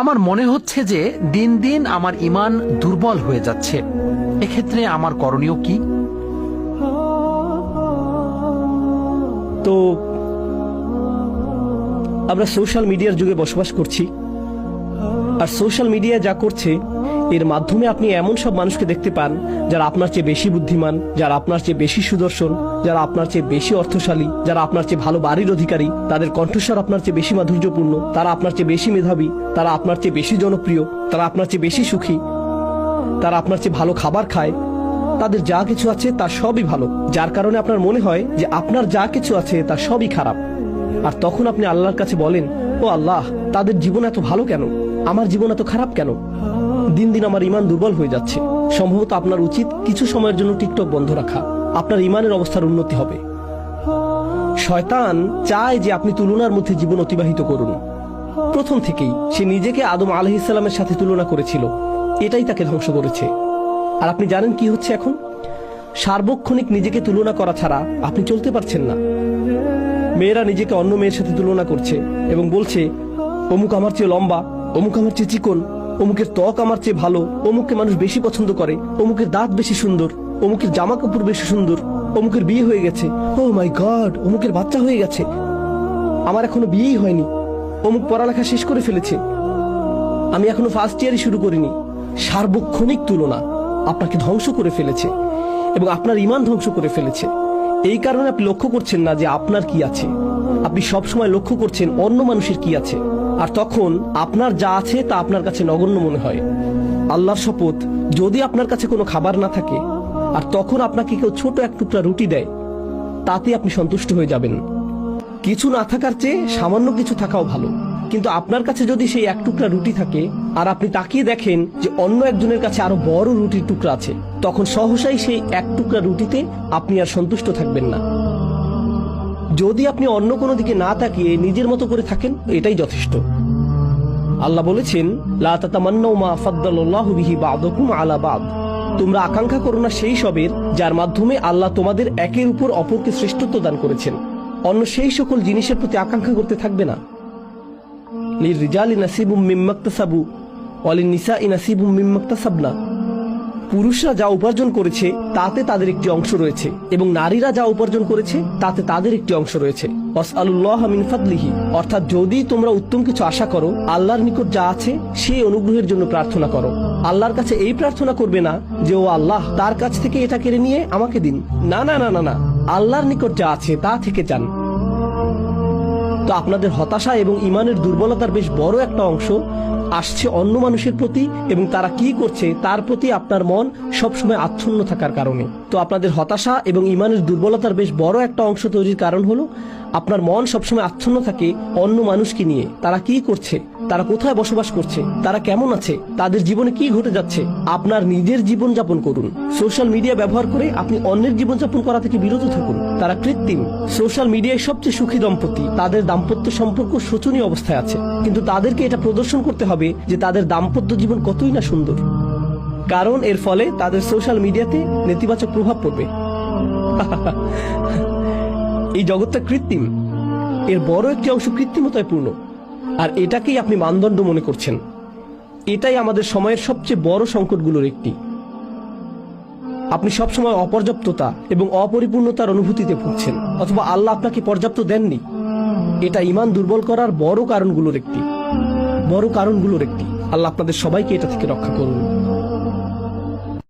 আমার মনে হচ্ছে যে দিন দিন আমার ঈমান দুর্বল হয়ে যাচ্ছে। এক্ষেত্রে আমার করণীয় কি? তো আমরা সোশ্যাল মিডিয়ার যুগে বসবাস করছি, আর সোশ্যাল মিডিয়া যা করছে এর মাধ্যমে আপনি এমন সব মানুষকে দেখতে পান যারা আপনার চেয়ে বেশি বুদ্ধিমান, যারা আপনার চেয়ে বেশি সুদর্শন, যারা আপনার চেয়ে বেশি অর্থশালী, যারা আপনার চেয়ে ভালো বাড়ির অধিকারী, তাদের কণ্ঠস্বর আপনার চেয়ে বেশি মাধুর্যপূর্ণ, তারা আপনার চেয়ে বেশি মেধাবী, তারা আপনার চেয়ে বেশি জনপ্রিয়, তারা আপনার চেয়ে বেশি সুখী, তারা আপনার চেয়ে ভালো খাবার খায়, তাদের যা কিছু আছে তা সবই ভালো, যার কারণে আপনার মনে হয় যে আপনার যা কিছু আছে তা সবই খারাপ। আর তখন আপনি আল্লাহর কাছে বলেন, ও আল্লাহ, তাদের জীবন এত ভালো কেন, আমার জীবন এত খারাপ কেন? দিন দিন আমার ঈমান দুর্বল হয়ে যাচ্ছে। সম্ভবত আপনার উচিত কিছু সময়ের জন্য টিকটক বন্ধ রাখা, আপনার ঈমানের অবস্থার উন্নতি হবে। শয়তান চায় যে আপনি তুলনার মধ্যে জীবন অতিবাহিত করুন। প্রথম থেকেই সে নিজেকে আদম আলাইহিস সালামের সাথে তুলনা করেছিল, এটাই তাকে ধ্বংস করেছে। আর আপনি জানেন কি হচ্ছে এখন? সার্বক্ষণিক নিজেকে তুলনা করা ছাড়া আপনি চলতে পারছেন না। মেয়েরা নিজেকে অন্য মেয়ের সাথে তুলনা করছে এবং বলছে, অমুক আমার চেয়ে লম্বা, অমুক আমার চেয়ে চিকন, অমুকের ত্বক আমার চেয়ে ভালো, অমুককে মানুষ বেশি পছন্দ করে, অমুকের দাঁত বেশি সুন্দর, অমুকের জামা কাপড় বেশি সুন্দর, অমুকের বিয়ে হয়ে গেছে, ও মাই গড, অমুকের বাচ্চা হয়ে গেছে, আমার এখনো বিয়েই হয়নি, অমুক পড়ালেখা শেষ করে ফেলেছে, আমি এখনো ফার্স্ট ইয়ারই শুরু করিনি। সার্বক্ষণিক তুলনা আপনাকে ধ্বংস করে ফেলেছে এবং আপনার ঈমান ধ্বংস করে ফেলেছে। এই কারণে আপনি লক্ষ্য করছেন না যে আপনার কি আছে, আপনি সবসময় লক্ষ্য করছেন অন্য মানুষের কি আছে, আর তখন আপনার যা আছে তা আপনার কাছে নগণ্য মনে হয়। আল্লাহর শপথ, যদি আপনার কাছে কোনো খাবার না থাকে আর তখন আপনাকে কেউ ছোট এক টুকরা রুটি দেয়, তাতে আপনি সন্তুষ্ট হয়ে যাবেন। কিছু না থাকার চেয়ে সামান্য কিছু থাকাও ভালো। কিন্তু আপনার কাছে যদি সেই এক টুকরা রুটি থাকে আর আপনি তাকিয়ে দেখেন যে অন্য একজনের কাছে আরো বড় রুটির টুকরা আছে, তখন সহসাই সেই এক টুকরা রুটিতে আপনি আর সন্তুষ্ট থাকবেন না। যদি আপনি অন্য কোনো দিকে না তাকিয়ে নিজের মতো করে থাকেন, এটাই যথেষ্ট। আল্লাহ বলেছেন, লা তাতামান্নাউ মা ফাদ্দালাল্লাহু বিহি বা'দাকুম আলা বা'দ। তোমরা আকাঙ্ক্ষা করো না সেই সবের যার মাধ্যমে আল্লাহ তোমাদের একের উপর অপরকে শ্রেষ্ঠত্ব দান করেছেন। অন্য সেই সকল জিনিসের প্রতি আকাঙ্ক্ষা করতে থাকবে না। লিররিজালি নাসিবুম মিম্মা ইকতাসাবু ওয়া লিন-নিসাই নাসিবুম মিম্মা ইকতাসাবনা। পুরুষরা যা উপার্জন করেছে তাতে তাদের একটি অংশ রয়েছে এবং নারীরা যা উপার্জন করেছে তাতে তাদের একটি অংশ রয়েছে। ওয়াসআলুল্লাহা মিন ফাদলিহি, অর্থাৎ যদি তোমরা উত্তম কিছু আশা করো, আল্লাহর নিকট যা আছে সেই অনুগ্রহের জন্য প্রার্থনা করো। আল্লাহর কাছে এই প্রার্থনা করবে না যে ও আল্লাহ, তার কাছ থেকে এটা কেড়ে নিয়ে আমাকে দিন। না না না না না, আল্লাহর নিকট যা আছে তা থেকে চান। তো আপনাদের হতাশা এবং ঈমানের দুর্বলতার বেশ বড় একটা অংশ আসছে অন্য মানুষের প্রতি এবং তারা কি করছে তার প্রতি আপনার মন সবসময় আচ্ছন্ন থাকার কারণে। তো আপনাদের হতাশা এবং ঈমানের দুর্বলতার বেশ বড় একটা অংশ তৈরির কারণ হলো আপনার মন সবসময় আচ্ছন্ন থাকে অন্য মানুষকে নিয়ে। তারা কি করছে, তারা কোথায় বসবাস করছে, তারা কেমন আছে, তাদের জীবনে কি ঘটে যাচ্ছে। আপনার নিজের জীবন যাপন করুন। সোশ্যাল মিডিয়া ব্যবহার করে আপনি অন্যের জীবন যাপন করা থেকে বিরত থাকুন। তারা কৃত্রিম। সোশ্যাল মিডিয়ায় সবচেয়ে সুখী দম্পতি, তাদের দাম্পত্য সম্পর্ক শোচনীয় অবস্থায় আছে, কিন্তু তাদেরকে এটা প্রদর্শন করতে হবে যে তাদের দাম্পত্য জীবন কতই না সুন্দর, কারণ এর ফলে তাদের সোশ্যাল মিডিয়াতে নেতিবাচক প্রভাব পড়বে। এই জগৎটা কৃত্রিম, এর বড় একটি অংশ কৃত্রিমতায় পূর্ণ, আর এটাকেই আপনি মানদণ্ড মনে করছেন। এটাই আমাদের সময়ের সবচেয়ে বড় সংকটগুলোর একটি। আপনি সবসময় অপর্যাপ্ততা এবং অপরিপূর্ণতার অনুভূতিতে ভুগছেন, অথবা আল্লাহ আপনাকে পর্যাপ্ত দেননি। এটা ঈমান দুর্বল করার বড় কারণগুলোর একটি। আল্লাহ আপনাদের সবাইকে এটা থেকে রক্ষা করুন।